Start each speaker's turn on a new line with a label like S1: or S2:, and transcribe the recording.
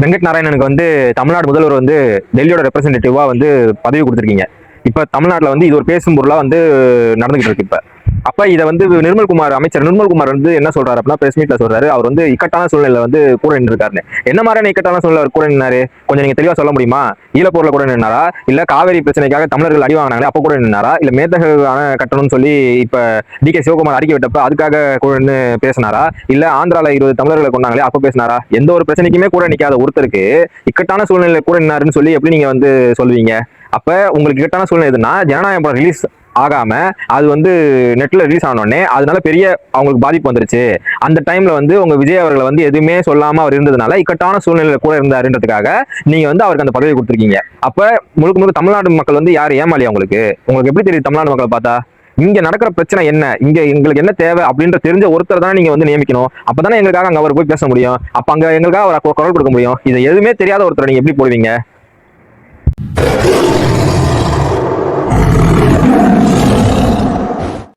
S1: வெங்கட் நாராயணனுக்கு வந்து தமிழ்நாடு முதல்வர் வந்து டெல்லியோட ரெப்ரசன்டேட்டிவா வந்து பதவி கொடுத்துருக்கீங்க. இப்ப தமிழ்நாட்டுல வந்து இது ஒரு பேசும் பொருளா வந்து நடந்துகிட்டு இருக்கு. அப்ப இதை வந்து நிர்மல்குமார், அமைச்சர் நிர்மல்குமார் வந்து என்ன சொல்றாரு அப்படின்னா, பிரஸ் மீட்ல சொல்றாரு, அவர் வந்து இக்கட்டான சூழ்நிலை வந்து கூட நின்று இருக்காரு. என்ன மாதிரியான இக்கட்டான சூழ்நிலை அவர் கூட நின்னாரு, கொஞ்சம் நீங்க தெளிவா சொல்ல முடியுமா? ஈழப்போர்ல கூட நின்னாரா, இல்ல காவேரி பிரச்சனைக்காக தமிழர்கள் அடி வாங்கினாங்களே அப்ப கூட நின்னாரா, இல்ல மேதகான கட்டணும்னு சொல்லி இப்ப டி.கே. சிவகுமார் அறிக்கை விட்டப்ப அதுக்காக கூட நின்று பேசினாரா, இல்ல ஆந்திரால 20 தமிழர்களை கொண்டாங்களே அப்ப பேசினாரா? எந்த ஒரு பிரச்சனைக்குமே கூட நிக்காத ஒருத்தருக்கு இக்கட்டான சூழ்நிலை கூட நின்னாருன்னு சொல்லி எப்படி நீங்க வந்து சொல்லுவீங்க? அப்ப உங்களுக்கு இக்கட்டான சூழ்நிலை எதுனா, ஜனநாயகம் படம் ரிலீஸ் ஆகாம அது வந்து நெட்ல ரிலீஸ் ஆனோடனே அதனால பெரிய அவங்களுக்கு பாதிப்பு வந்துருச்சு. அந்த டைம்ல வந்து உங்க விஜய் அவர்களை வந்து எதுவுமே சொல்லாம அவர் இருந்ததுனால இக்கட்டான சூழ்நிலையில கூட இருந்தாருன்றதுக்காக நீங்க வந்து அவருக்கு அந்த பதவி கொடுத்துருக்கீங்க. அப்ப முழுக்க முழுக்க தமிழ்நாடு மக்கள் வந்து யார் ஏமாளியா? உங்களுக்கு எப்படி தெரியுது தமிழ்நாடு மக்களை பார்த்தா? இங்க நடக்கிற பிரச்சனை என்ன, இங்க எங்களுக்கு என்ன தேவை அப்படின்ற தெரிஞ்ச ஒருத்தர் தானே நீங்க வந்து நியமிக்கணும். அப்பதானே எங்களுக்காக அங்க அவர் போய் பேச முடியும். அப்ப அங்க எங்களுக்காக அவர் குரல் கொடுக்க முடியும். இதை எதுவுமே தெரியாத ஒருத்தர் நீங்க எப்படி போடுவீங்க?